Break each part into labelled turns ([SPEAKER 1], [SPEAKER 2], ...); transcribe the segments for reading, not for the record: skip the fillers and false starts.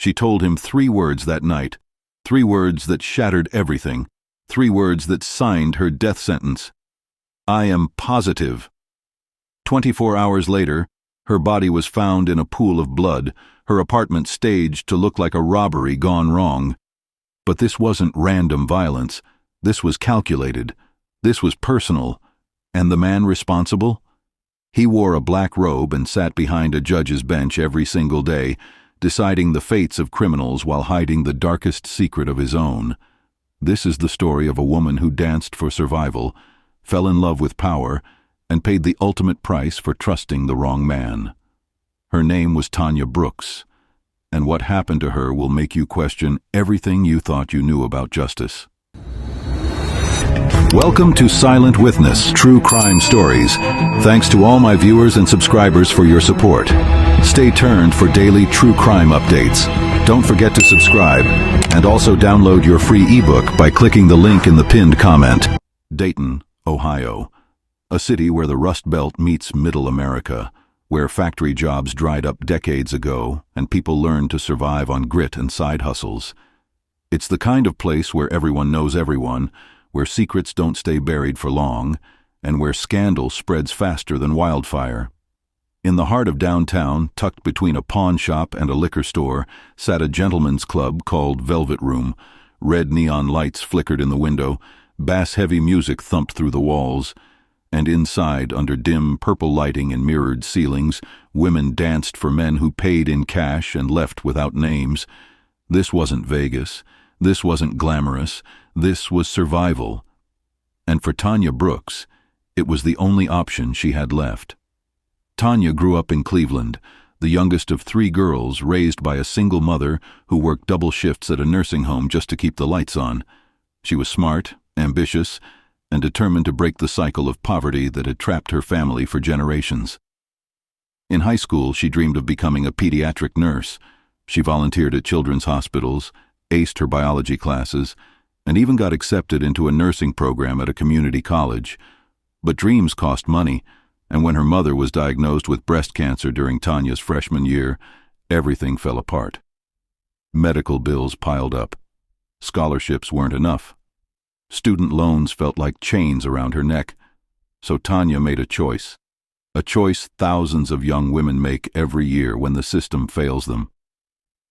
[SPEAKER 1] She told him 3 words that night, 3 words that shattered everything, 3 words that signed her death sentence. "I am positive." 24 hours later, her body was found in a pool of blood, her apartment staged to look like a robbery gone wrong. But this wasn't random violence. This was calculated. This was personal. And the man responsible? He wore a black robe and sat behind a judge's bench every single day, deciding the fates of criminals while hiding the darkest secret of his own. This is the story of a woman who danced for survival, fell in love with power, and paid the ultimate price for trusting the wrong man. Her name was Tanya Brooks, and what happened to her will make you question everything you thought you knew about justice. Welcome to Silent Witness True Crime Stories. Thanks to all my viewers and subscribers for your support. Stay tuned for daily true crime updates. Don't forget to subscribe, and also download your free ebook by clicking the link in the pinned comment. Dayton, Ohio. A city where the Rust Belt meets Middle America, where factory jobs dried up decades ago and people learned to survive on grit and side hustles. It's the kind of place where everyone knows everyone, where secrets don't stay buried for long, and where scandal spreads faster than wildfire. In the heart of downtown, tucked between a pawn shop and a liquor store, sat a gentleman's club called Velvet Room. Red neon lights flickered in the window, bass-heavy music thumped through the walls, and inside, under dim purple lighting and mirrored ceilings, women danced for men who paid in cash and left without names. This wasn't Vegas. This wasn't glamorous. This was survival. And for Tanya Brooks, it was the only option she had left. Tanya grew up in Cleveland, the youngest of 3 girls raised by a single mother who worked double shifts at a nursing home just to keep the lights on. She was smart, ambitious, and determined to break the cycle of poverty that had trapped her family for generations. In high school, she dreamed of becoming a pediatric nurse. She volunteered at children's hospitals, aced her biology classes, and even got accepted into a nursing program at a community college. But dreams cost money, and when her mother was diagnosed with breast cancer during Tanya's freshman year, everything fell apart. Medical bills piled up. Scholarships weren't enough. Student loans felt like chains around her neck. So Tanya made a choice thousands of young women make every year when the system fails them.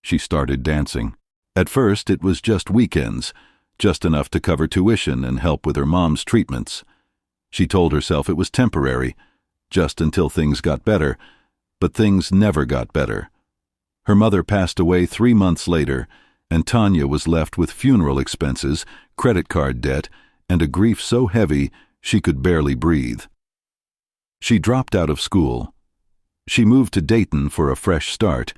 [SPEAKER 1] She started dancing. At first, it was just weekends, just enough to cover tuition and help with her mom's treatments. She told herself it was temporary, just until things got better, but things never got better. Her mother passed away 3 months later, and Tanya was left with funeral expenses, credit card debt, and a grief so heavy she could barely breathe. She dropped out of school. She moved to Dayton for a fresh start,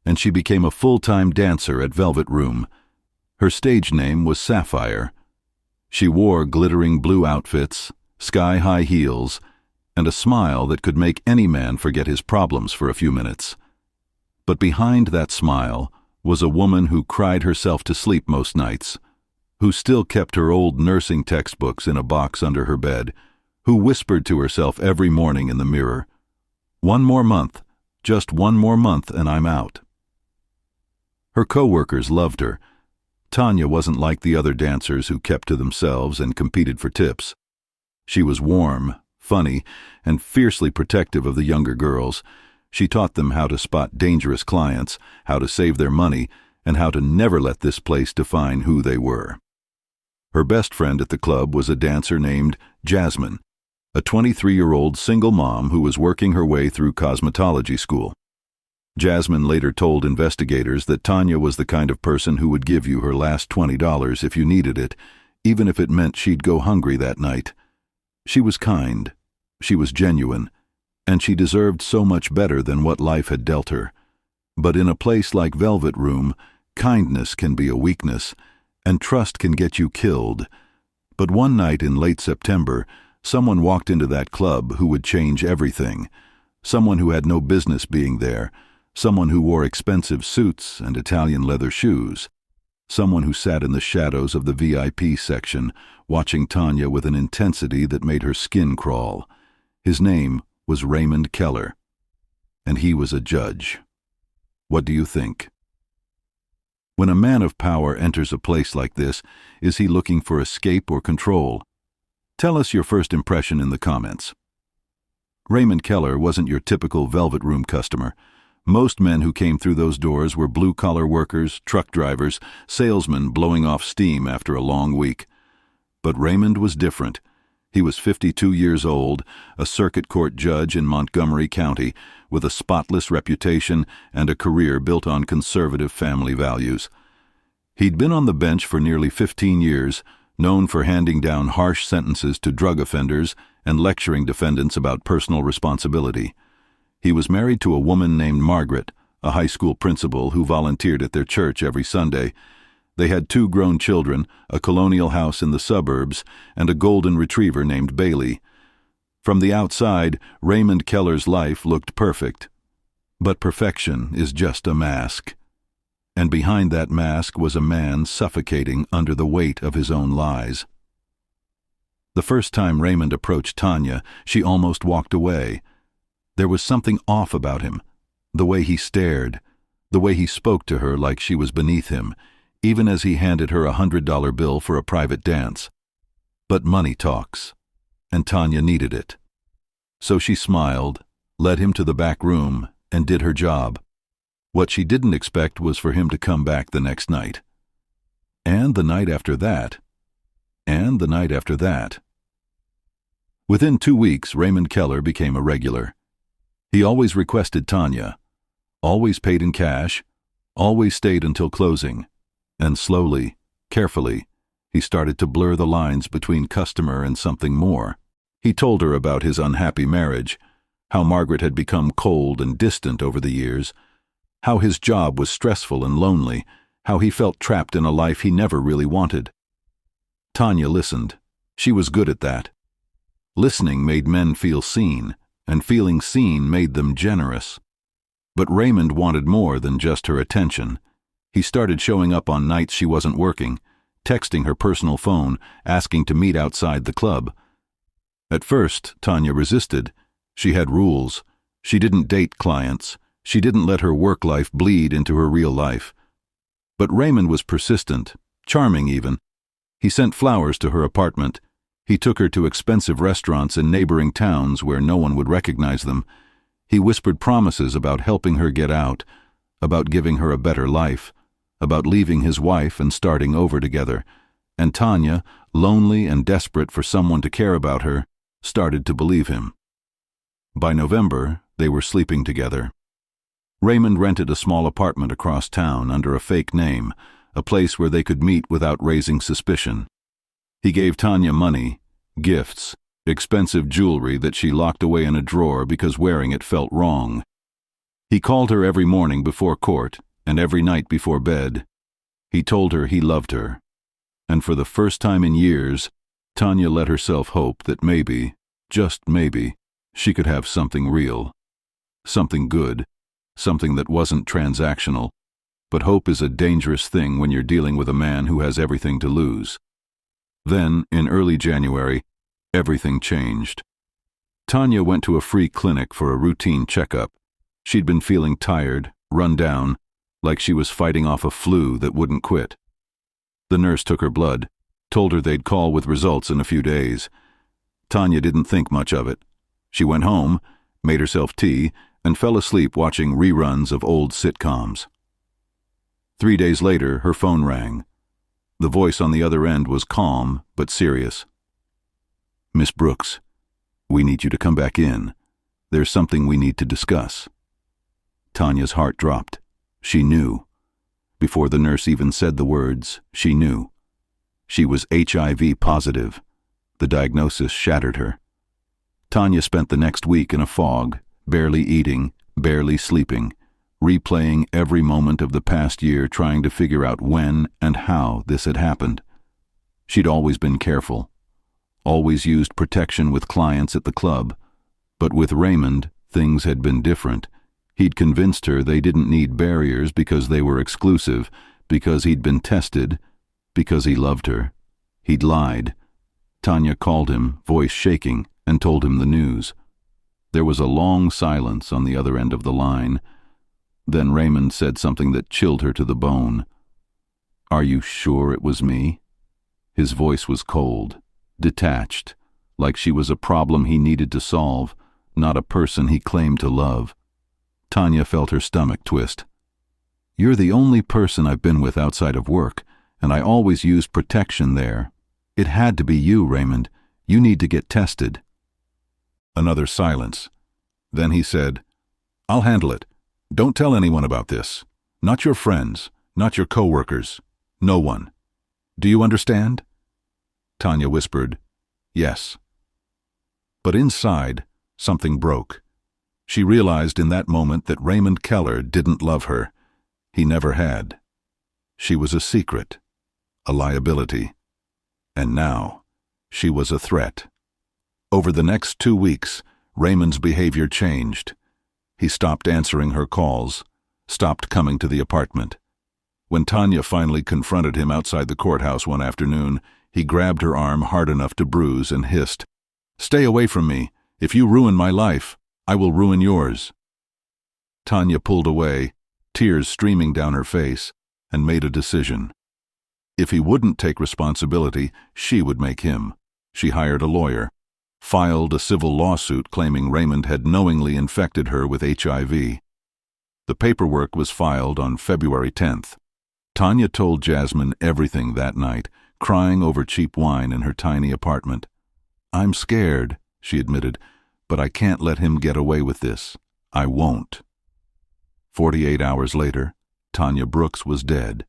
[SPEAKER 1] and she became a full-time dancer at Velvet Room. Her stage name was Sapphire. She wore glittering blue outfits, sky-high heels, and a smile that could make any man forget his problems for a few minutes. But behind that smile was a woman who cried herself to sleep most nights, who still kept her old nursing textbooks in a box under her bed, who whispered to herself every morning in the mirror, "One more month, just one more month and I'm out." Her co-workers loved her. Tanya wasn't like the other dancers who kept to themselves and competed for tips. She was warm, funny, and fiercely protective of the younger girls. She taught them how to spot dangerous clients, how to save their money, and how to never let this place define who they were. Her best friend at the club was a dancer named Jasmine, a 23-year-old single mom who was working her way through cosmetology school. Jasmine later told investigators that Tanya was the kind of person who would give you her last $20 if you needed it, even if it meant she'd go hungry that night. She was kind, she was genuine, and she deserved so much better than what life had dealt her. But in a place like Velvet Room, kindness can be a weakness, and trust can get you killed. But one night in late September, someone walked into that club who would change everything. Someone who had no business being there. Someone who wore expensive suits and Italian leather shoes. Someone who sat in the shadows of the VIP section, watching Tanya with an intensity that made her skin crawl. His name was Raymond Keller, and he was a judge. What do you think? When a man of power enters a place like this, is he looking for escape or control? Tell us your first impression in the comments. Raymond Keller wasn't your typical Velvet Room customer. Most men who came through those doors were blue-collar workers, truck drivers, salesmen blowing off steam after a long week. But Raymond was different. He was 52 years old, a circuit court judge in Montgomery County, with a spotless reputation and a career built on conservative family values. He'd been on the bench for nearly 15 years, known for handing down harsh sentences to drug offenders and lecturing defendants about personal responsibility. He was married to a woman named Margaret, a high school principal who volunteered at their church every Sunday. They had 2 grown children, a colonial house in the suburbs, and a golden retriever named Bailey. From the outside, Raymond Keller's life looked perfect. But perfection is just a mask. And behind that mask was a man suffocating under the weight of his own lies. The first time Raymond approached Tanya, she almost walked away. There was something off about him. The way he stared, the way he spoke to her like she was beneath him, even as he handed her a $100 bill for a private dance. But money talks, and Tanya needed it. So she smiled, led him to the back room, and did her job. What she didn't expect was for him to come back the next night. And the night after that. And the night after that. Within 2 weeks, Raymond Keller became a regular. He always requested Tanya, always paid in cash, always stayed until closing, and slowly, carefully, he started to blur the lines between customer and something more. He told her about his unhappy marriage, how Margaret had become cold and distant over the years, how his job was stressful and lonely, how he felt trapped in a life he never really wanted. Tanya listened. She was good at that. Listening made men feel seen, and feeling seen made them generous. But Raymond wanted more than just her attention. He started showing up on nights she wasn't working, texting her personal phone, asking to meet outside the club. At first, Tanya resisted. She had rules. She didn't date clients. She didn't let her work life bleed into her real life. But Raymond was persistent, charming even. He sent flowers to her apartment. He took her to expensive restaurants in neighboring towns where no one would recognize them. He whispered promises about helping her get out, about giving her a better life, about leaving his wife and starting over together. And Tanya, lonely and desperate for someone to care about her, started to believe him. By November, they were sleeping together. Raymond rented a small apartment across town under a fake name, a place where they could meet without raising suspicion. He gave Tanya money, gifts, expensive jewelry that she locked away in a drawer because wearing it felt wrong. He called her every morning before court and every night before bed. He told her he loved her. And for the first time in years, Tanya let herself hope that maybe, just maybe, she could have something real, something good, something that wasn't transactional. But hope is a dangerous thing when you're dealing with a man who has everything to lose. Then, in early January, everything changed. Tanya went to a free clinic for a routine checkup. She'd been feeling tired, run down, like she was fighting off a flu that wouldn't quit. The nurse took her blood, told her they'd call with results in a few days. Tanya didn't think much of it. She went home, made herself tea, and fell asleep watching reruns of old sitcoms. 3 days later, her phone rang. The voice on the other end was calm but serious. "Miss Brooks, we need you to come back in. There's something we need to discuss." Tanya's heart dropped. She knew. Before the nurse even said the words, she knew. She was HIV positive. The diagnosis shattered her. Tanya spent the next week in a fog, barely eating, barely sleeping, replaying every moment of the past year, trying to figure out when and how this had happened. She'd always been careful, always used protection with clients at the club, but with Raymond, things had been different. He'd convinced her they didn't need barriers because they were exclusive, because he'd been tested, because he loved her. He'd lied. Tanya called him, voice shaking, and told him the news. There was a long silence on the other end of the line. Then Raymond said something that chilled her to the bone. "Are you sure it was me?" His voice was cold, detached, like she was a problem he needed to solve, not a person he claimed to love. Tanya felt her stomach twist. "You're the only person I've been with outside of work, and I always used protection there. It had to be you, Raymond. You need to get tested." Another silence. Then he said, "I'll handle it. Don't tell anyone about this. Not your friends, not your coworkers. No one. Do you understand?" Tanya whispered, "Yes." But inside, something broke. She realized in that moment that Raymond Keller didn't love her. He never had. She was a secret, a liability. And now, she was a threat. Over the next 2 weeks, Raymond's behavior changed. He stopped answering her calls, stopped coming to the apartment. When Tanya finally confronted him outside the courthouse one afternoon, he grabbed her arm hard enough to bruise and hissed, "Stay away from me. If you ruin my life, I will ruin yours." Tanya pulled away, tears streaming down her face, and made a decision. If he wouldn't take responsibility, she would make him. She hired a lawyer, filed a civil lawsuit claiming Raymond had knowingly infected her with HIV. The paperwork was filed on February 10th. Tanya told Jasmine everything that night, crying over cheap wine in her tiny apartment. "I'm scared," she admitted, "but I can't let him get away with this. I won't." 48 hours later, Tanya Brooks was dead.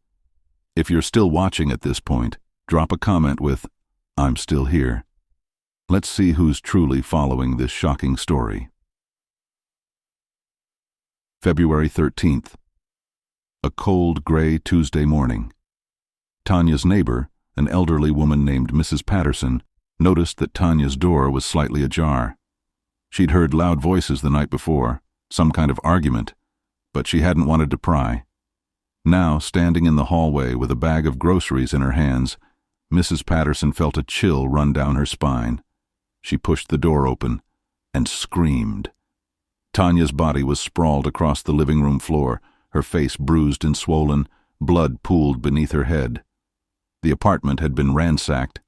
[SPEAKER 1] If you're still watching at this point, drop a comment with, "I'm still here." Let's see who's truly following this shocking story. February 13th. A cold, gray Tuesday morning. Tanya's neighbor, an elderly woman named Mrs. Patterson, noticed that Tanya's door was slightly ajar. She'd heard loud voices the night before, some kind of argument, but she hadn't wanted to pry. Now, standing in the hallway with a bag of groceries in her hands, Mrs. Patterson felt a chill run down her spine. She pushed the door open and screamed. Tanya's body was sprawled across the living room floor, her face bruised and swollen, blood pooled beneath her head. The apartment had been ransacked,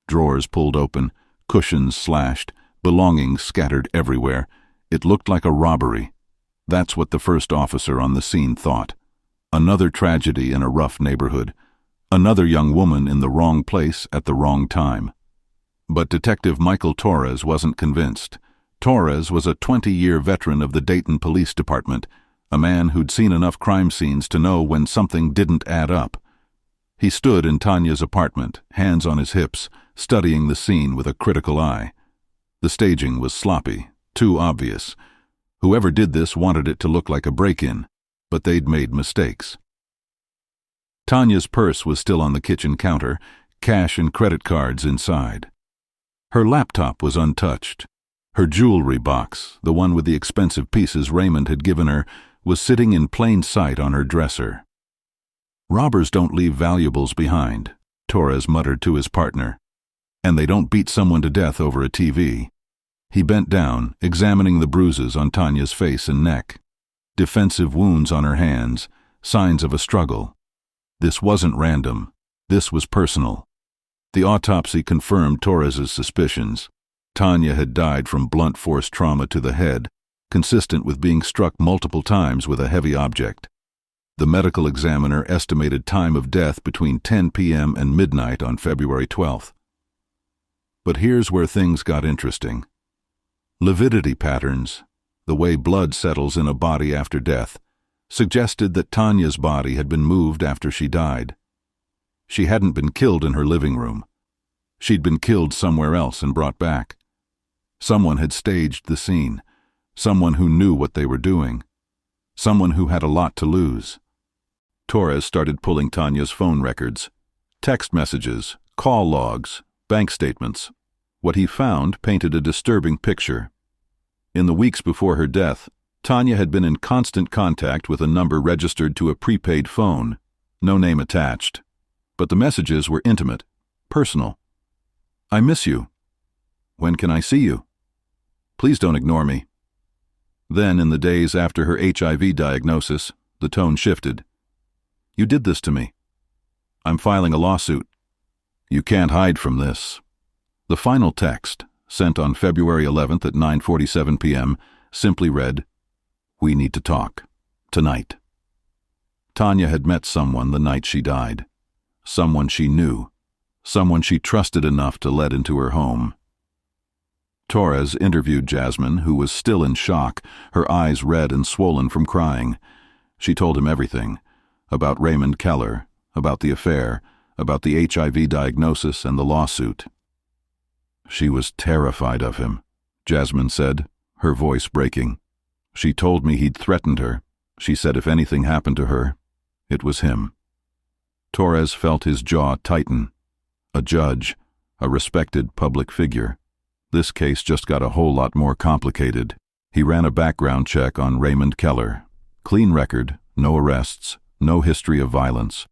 [SPEAKER 1] drawers pulled open, cushions slashed, belongings scattered everywhere. It looked like a robbery. That's what the first officer on the scene thought. Another tragedy in a rough neighborhood. Another young woman in the wrong place at the wrong time. But Detective Michael Torres wasn't convinced. Torres was a 20-year veteran of the Dayton Police Department, a man who'd seen enough crime scenes to know when something didn't add up. He stood in Tanya's apartment, hands on his hips, studying the scene with a critical eye. The staging was sloppy, too obvious. Whoever did this wanted it to look like a break-in, but they'd made mistakes. Tanya's purse was still on the kitchen counter, cash and credit cards inside. Her laptop was untouched. Her jewelry box, the one with the expensive pieces Raymond had given her, was sitting in plain sight on her dresser. "Robbers don't leave valuables behind," Torres muttered to his partner. "And they don't beat someone to death over a TV." He bent down, examining the bruises on Tanya's face and neck. Defensive wounds on her hands, signs of a struggle. This wasn't random. This was personal. The autopsy confirmed Torres's suspicions. Tanya had died from blunt force trauma to the head, consistent with being struck multiple times with a heavy object. The medical examiner estimated time of death between 10 p.m. and midnight on February 12th. But here's where things got interesting. Lividity patterns, the way blood settles in a body after death, suggested that Tanya's body had been moved after she died. She hadn't been killed in her living room. She'd been killed somewhere else and brought back. Someone had staged the scene, someone who knew what they were doing, someone who had a lot to lose. Torres started pulling Tanya's phone records, text messages, call logs, bank statements. What he found painted a disturbing picture. In the weeks before her death, Tanya had been in constant contact with a number registered to a prepaid phone, no name attached. But the messages were intimate, personal. "I miss you. When can I see you? Please don't ignore me." Then, in the days after her HIV diagnosis, the tone shifted. "You did this to me. I'm filing a lawsuit. You can't hide from this. The final text, sent on February 11th at 9:47 p.m., simply read, "We need to talk. Tonight." Tanya had met someone the night she died. Someone she knew. Someone she trusted enough to let into her home. Torres interviewed Jasmine, who was still in shock, her eyes red and swollen from crying. She told him everything. About Raymond Keller, about the affair, about the HIV diagnosis and the lawsuit. She was terrified of him, Jasmine said, her voice breaking. She told me he'd threatened her. She said if anything happened to her, it was him. Torres felt his jaw tighten. A judge, a respected public figure. This case just got a whole lot more complicated. He ran a background check on Raymond Keller. Clean record, no arrests, no history of violence.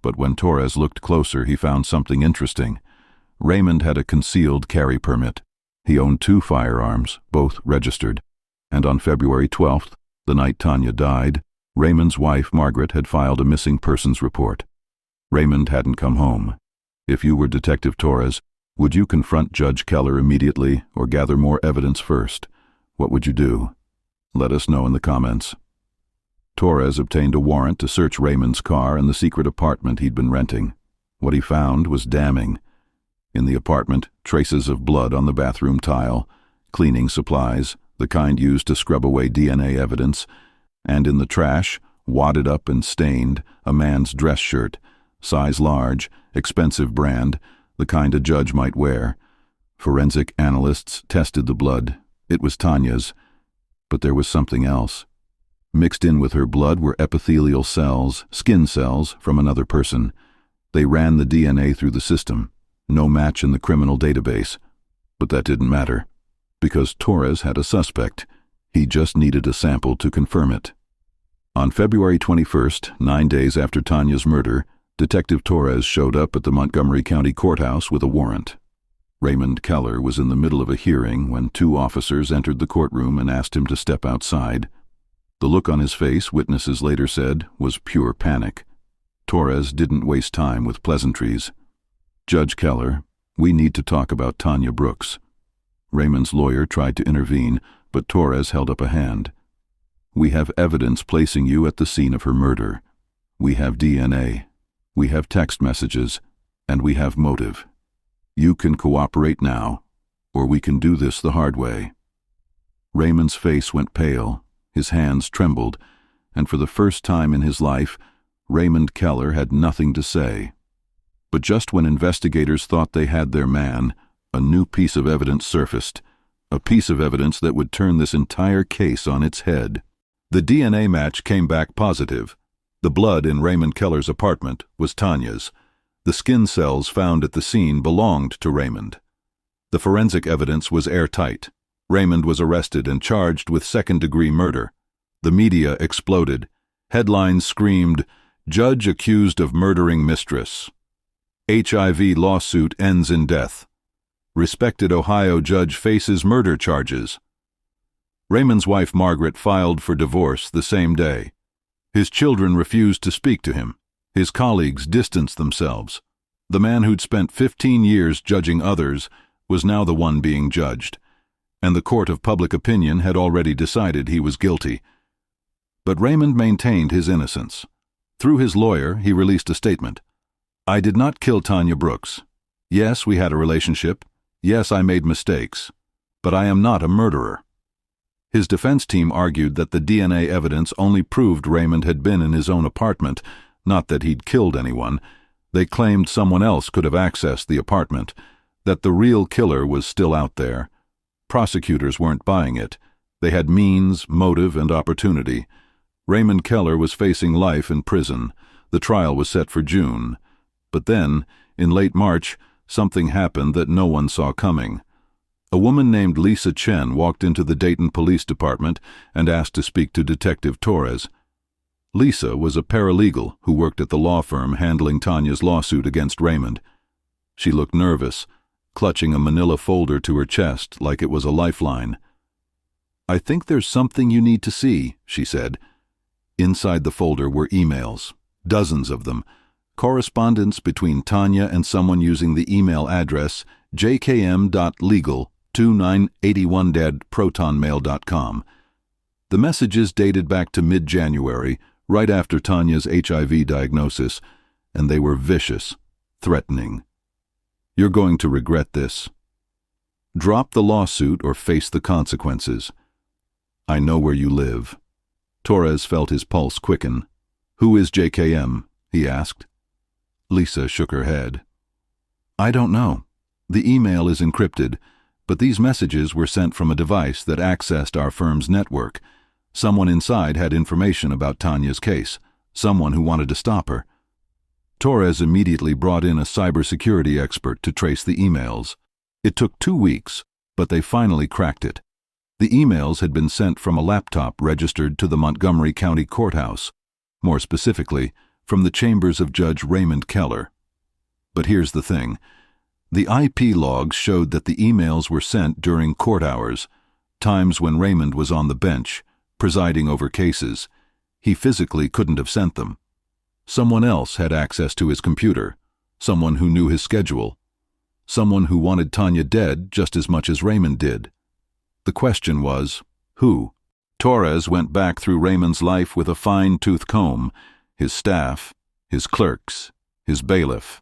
[SPEAKER 1] But when Torres looked closer, he found something interesting. Raymond had a concealed carry permit. He owned 2 firearms, both registered. And on February 12th, the night Tanya died, Raymond's wife, Margaret, had filed a missing persons report. Raymond hadn't come home. If you were Detective Torres, would you confront Judge Keller immediately or gather more evidence first? What would you do? Let us know in the comments. Torres obtained a warrant to search Raymond's car and the secret apartment he'd been renting. What he found was damning. In the apartment, traces of blood on the bathroom tile, cleaning supplies, the kind used to scrub away DNA evidence, and in the trash, wadded up and stained, a man's dress shirt, size large, expensive brand, the kind a judge might wear. Forensic analysts tested the blood. It was Tanya's. But there was something else. Mixed in with her blood were epithelial cells, skin cells, from another person. They ran the DNA through the system. No match in the criminal database. But that didn't matter. Because Torres had a suspect. He just needed a sample to confirm it. On February 21st, 9 days after Tanya's murder, Detective Torres showed up at the Montgomery County Courthouse with a warrant. Raymond Keller was in the middle of a hearing when 2 officers entered the courtroom and asked him to step outside. The look on his face, witnesses later said, was pure panic. Torres didn't waste time with pleasantries. "Judge Keller, we need to talk about Tanya Brooks." Raymond's lawyer tried to intervene, but Torres held up a hand. "We have evidence placing you at the scene of her murder. We have DNA. We have text messages, and we have motive. You can cooperate now, or we can do this the hard way." Raymond's face went pale, his hands trembled, and for the first time in his life, Raymond Keller had nothing to say. But just when investigators thought they had their man, a new piece of evidence surfaced, a piece of evidence that would turn this entire case on its head. The DNA match came back positive. The blood in Raymond Keller's apartment was Tanya's. The skin cells found at the scene belonged to Raymond. The forensic evidence was airtight. Raymond was arrested and charged with second-degree murder. The media exploded. Headlines screamed, "Judge accused of murdering mistress." "HIV lawsuit ends in death." "Respected Ohio judge faces murder charges." Raymond's wife Margaret filed for divorce the same day. His children refused to speak to him. His colleagues distanced themselves. The man who'd spent 15 years judging others was now the one being judged, and the court of public opinion had already decided he was guilty. But Raymond maintained his innocence. Through his lawyer, he released a statement. "I did not kill Tanya Brooks. Yes, we had a relationship. Yes, I made mistakes. But I am not a murderer." His defense team argued that the DNA evidence only proved Raymond had been in his own apartment, not that he'd killed anyone. They claimed someone else could have accessed the apartment, that the real killer was still out there. Prosecutors weren't buying it. They had means, motive, and opportunity. Raymond Keller was facing life in prison. The trial was set for June. But then, in late March, something happened that no one saw coming. A woman named Lisa Chen walked into the Dayton Police Department and asked to speak to Detective Torres. Lisa was a paralegal who worked at the law firm handling Tanya's lawsuit against Raymond. She looked nervous, clutching a manila folder to her chest like it was a lifeline. "I think there's something you need to see," she said. Inside the folder were emails, dozens of them, correspondence between Tanya and someone using the email address jkm.legal2981@protonmail.com. The messages dated back to mid-January, right after Tanya's HIV diagnosis, and they were vicious, threatening. "You're going to regret this. Drop the lawsuit or face the consequences. I know where you live." Torres felt his pulse quicken. "Who is JKM?" he asked. Lisa shook her head. "I don't know. The email is encrypted, but these messages were sent from a device that accessed our firm's network. Someone inside had information about Tanya's case, someone who wanted to stop her." Torres immediately brought in a cybersecurity expert to trace the emails. It took 2 weeks, but they finally cracked it. The emails had been sent from a laptop registered to the Montgomery County Courthouse, more specifically, from the chambers of Judge Raymond Keller. But here's the thing. The IP logs showed that the emails were sent during court hours, times when Raymond was on the bench, presiding over cases. He physically couldn't have sent them. Someone else had access to his computer, someone who knew his schedule, someone who wanted Tanya dead just as much as Raymond did. The question was, who? Torres went back through Raymond's life with a fine-tooth comb, his staff, his clerks, his bailiff.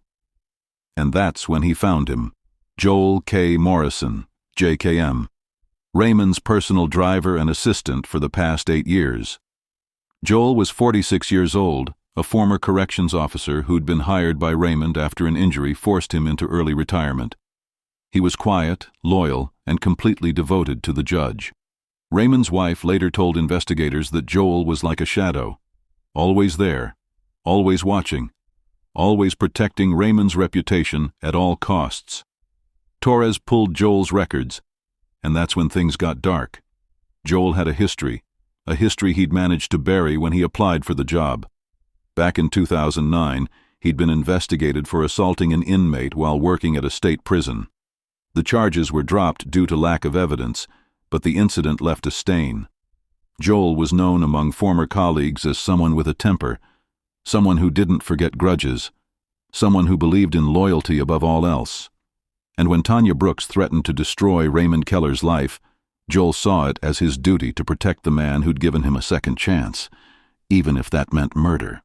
[SPEAKER 1] And that's when he found him, Joel K. Morrison, JKM, Raymond's personal driver and assistant for the past 8 years. Joel was 46 years old, a former corrections officer who'd been hired by Raymond after an injury forced him into early retirement. He was quiet, loyal, and completely devoted to the judge. Raymond's wife later told investigators that Joel was like a shadow, always there, always watching, always protecting Raymond's reputation at all costs. Torres pulled Joel's records, and that's when things got dark. Joel had a history he'd managed to bury when he applied for the job. Back in 2009, he'd been investigated for assaulting an inmate while working at a state prison. The charges were dropped due to lack of evidence, but the incident left a stain. Joel was known among former colleagues as someone with a temper, someone who didn't forget grudges, someone who believed in loyalty above all else. And when Tanya Brooks threatened to destroy Raymond Keller's life, Joel saw it as his duty to protect the man who'd given him a second chance, even if that meant murder.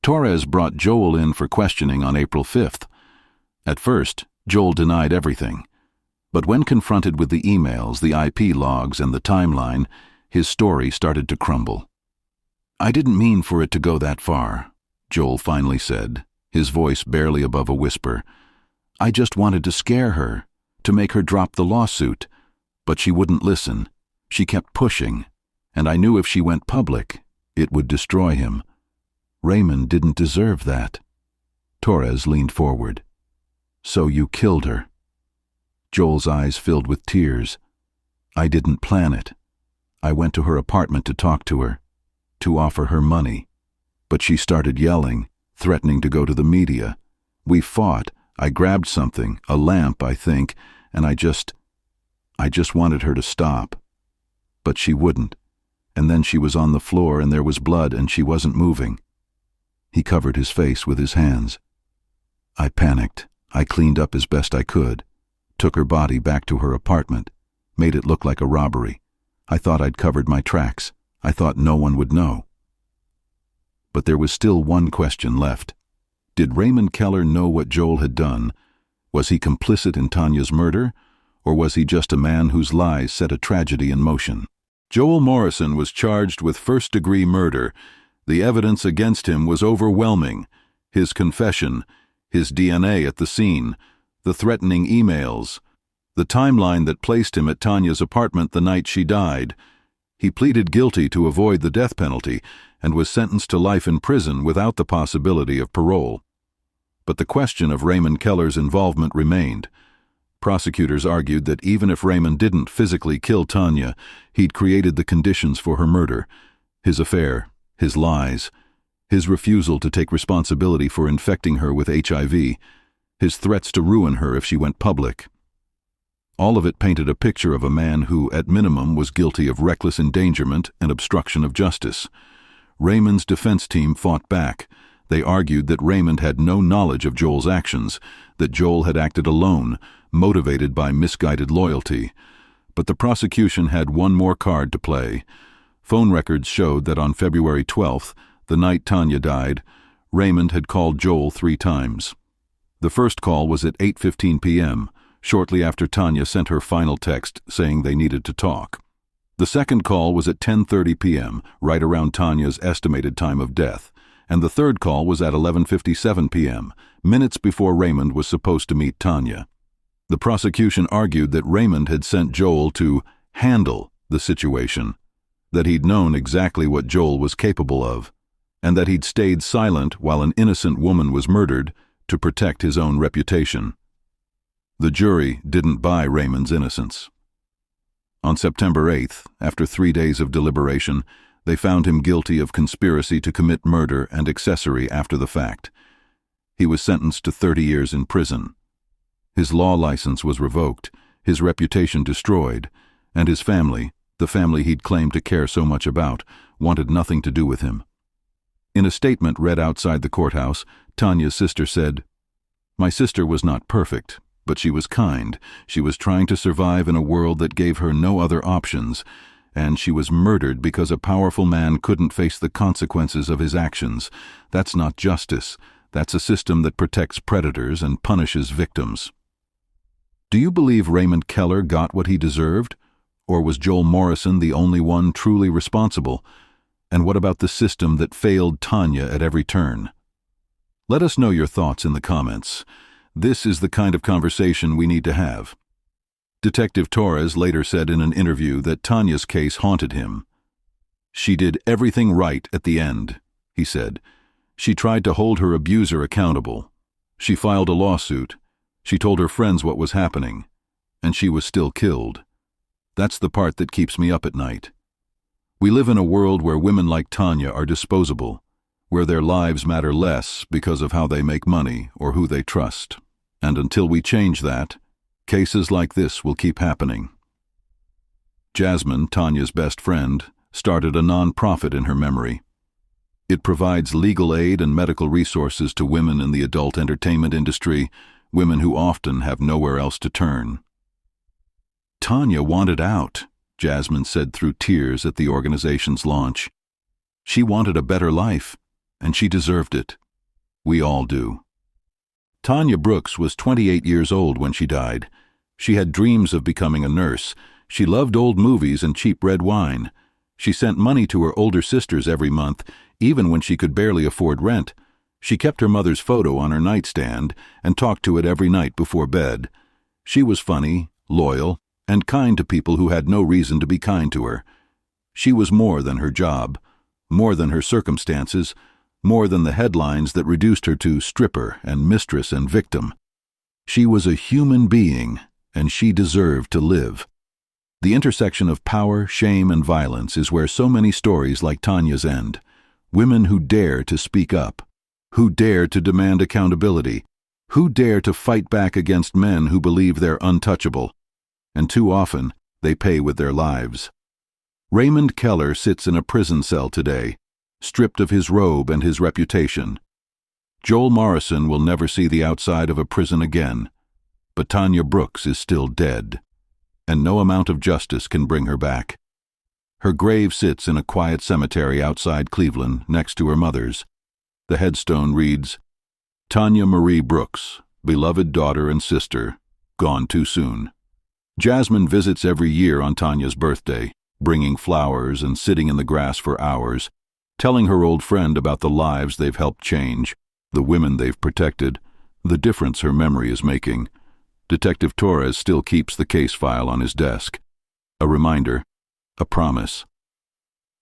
[SPEAKER 1] Torres brought Joel in for questioning on April 5th. At first, Joel denied everything. But when confronted with the emails, the IP logs, and the timeline, his story started to crumble. "I didn't mean for it to go that far," Joel finally said, his voice barely above a whisper. "I just wanted to scare her, to make her drop the lawsuit. But she wouldn't listen. She kept pushing, and I knew if she went public, it would destroy him. Raymond didn't deserve that." Torres leaned forward. "So you killed her?" Joel's eyes filled with tears. "I didn't plan it. I went to her apartment to talk to her, to offer her money. But she started yelling, threatening to go to the media. We fought. I grabbed something, a lamp, I think, and I just wanted her to stop. But she wouldn't. And then she was on the floor and there was blood and she wasn't moving." He covered his face with his hands. "I panicked. I cleaned up as best I could, took her body back to her apartment, made it look like a robbery. I thought I'd covered my tracks. I thought no one would know." But there was still one question left. Did Raymond Keller know what Joel had done? Was he complicit in Tanya's murder? Or was he just a man whose lies set a tragedy in motion? Joel Morrison was charged with first-degree murder. The evidence against him was overwhelming. His confession, his DNA at the scene, the threatening emails, the timeline that placed him at Tanya's apartment the night she died. He pleaded guilty to avoid the death penalty and was sentenced to life in prison without the possibility of parole. But the question of Raymond Keller's involvement remained. Prosecutors argued that even if Raymond didn't physically kill Tanya, he'd created the conditions for her murder. His affair, his lies, his refusal to take responsibility for infecting her with HIV, his threats to ruin her if she went public. All of it painted a picture of a man who, at minimum, was guilty of reckless endangerment and obstruction of justice. Raymond's defense team fought back. They argued that Raymond had no knowledge of Joel's actions, that Joel had acted alone, motivated by misguided loyalty. But the prosecution had one more card to play. Phone records showed that on February 12th, the night Tanya died, Raymond had called Joel 3 times. The first call was at 8:15 p.m., shortly after Tanya sent her final text saying they needed to talk. The second call was at 10:30 p.m., right around Tanya's estimated time of death, and the third call was at 11:57 p.m., minutes before Raymond was supposed to meet Tanya. The prosecution argued that Raymond had sent Joel to handle the situation, that he'd known exactly what Joel was capable of, and that he'd stayed silent while an innocent woman was murdered to protect his own reputation. The jury didn't buy Raymond's innocence. On September 8th, after 3 days of deliberation, they found him guilty of conspiracy to commit murder and accessory after the fact. He was sentenced to 30 years in prison. His law license was revoked, his reputation destroyed, and his family, the family he'd claimed to care so much about, wanted nothing to do with him. In a statement read outside the courthouse, Tanya's sister said, "My sister was not perfect, but she was kind. She was trying to survive in a world that gave her no other options, and she was murdered because a powerful man couldn't face the consequences of his actions. That's not justice. That's a system that protects predators and punishes victims." Do you believe Raymond Keller got what he deserved? Or was Joel Morrison the only one truly responsible? And what about the system that failed Tanya at every turn? Let us know your thoughts in the comments. This is the kind of conversation we need to have. Detective Torres later said in an interview that Tanya's case haunted him. "She did everything right at the end," he said. "She tried to hold her abuser accountable. She filed a lawsuit. She told her friends what was happening. And she was still killed. That's the part that keeps me up at night. We live in a world where women like Tanya are disposable, where their lives matter less because of how they make money or who they trust. And until we change that, cases like this will keep happening." Jasmine, Tanya's best friend, started a non-profit in her memory. It provides legal aid and medical resources to women in the adult entertainment industry, women who often have nowhere else to turn. "Tanya wanted out," Jasmine said through tears at the organization's launch. "She wanted a better life, and she deserved it. We all do." Tanya Brooks was 28 years old when she died. She had dreams of becoming a nurse. She loved old movies and cheap red wine. She sent money to her older sisters every month, even when she could barely afford rent. She kept her mother's photo on her nightstand and talked to it every night before bed. She was funny, loyal, and kind to people who had no reason to be kind to her. She was more than her job, more than her circumstances, more than the headlines that reduced her to stripper and mistress and victim. She was a human being, and she deserved to live. The intersection of power, shame, and violence is where so many stories like Tanya's end. Women who dare to speak up, who dare to demand accountability, who dare to fight back against men who believe they're untouchable. And too often, they pay with their lives. Raymond Keller sits in a prison cell today, stripped of his robe and his reputation. Joel Morrison will never see the outside of a prison again, but Tanya Brooks is still dead, and no amount of justice can bring her back. Her grave sits in a quiet cemetery outside Cleveland next to her mother's. The headstone reads, "Tanya Marie Brooks, beloved daughter and sister, gone too soon." Jasmine visits every year on Tanya's birthday, bringing flowers and sitting in the grass for hours, telling her old friend about the lives they've helped change, the women they've protected, the difference her memory is making. Detective Torres still keeps the case file on his desk. A reminder, a promise.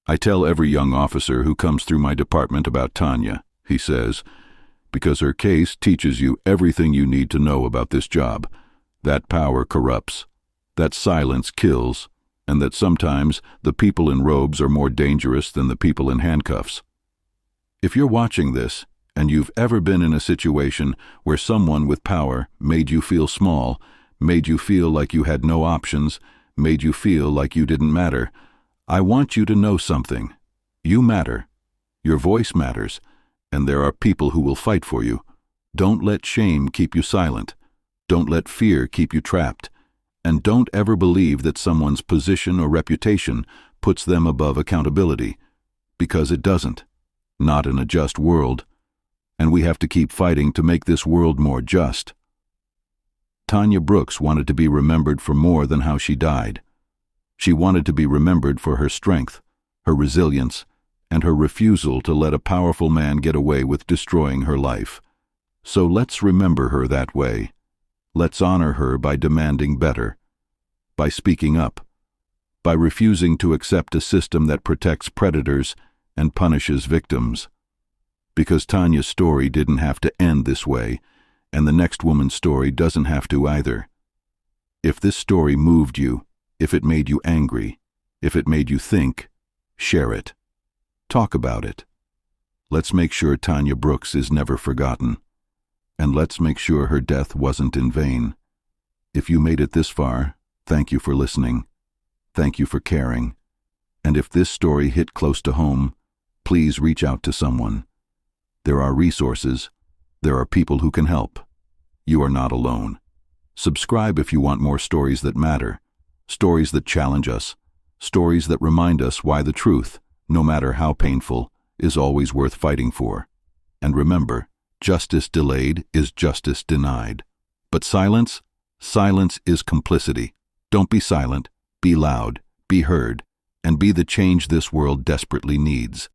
[SPEAKER 1] "I tell every young officer who comes through my department about Tanya," he says, "because her case teaches you everything you need to know about this job. That power corrupts, that silence kills, and that sometimes the people in robes are more dangerous than the people in handcuffs." If you're watching this, and you've ever been in a situation where someone with power made you feel small, made you feel like you had no options, made you feel like you didn't matter, I want you to know something. You matter. Your voice matters. And there are people who will fight for you. Don't let shame keep you silent. Don't let fear keep you trapped. And don't ever believe that someone's position or reputation puts them above accountability, because it doesn't. Not in a just world. And we have to keep fighting to make this world more just. Tanya Brooks wanted to be remembered for more than how she died. She wanted to be remembered for her strength, her resilience, and her refusal to let a powerful man get away with destroying her life. So let's remember her that way. Let's honor her by demanding better, by speaking up, by refusing to accept a system that protects predators and punishes victims. Because Tanya's story didn't have to end this way, and the next woman's story doesn't have to either. If this story moved you, if it made you angry, if it made you think, share it. Talk about it. Let's make sure Tanya Brooks is never forgotten. And let's make sure her death wasn't in vain. If you made it this far, thank you for listening. Thank you for caring. And if this story hit close to home, please reach out to someone. There are resources. There are people who can help. You are not alone. Subscribe if you want more stories that matter, stories that challenge us, stories that remind us why the truth, no matter how painful, is always worth fighting for. And remember, justice delayed is justice denied. But silence is complicity. Don't be silent, be loud, be heard, and be the change this world desperately needs.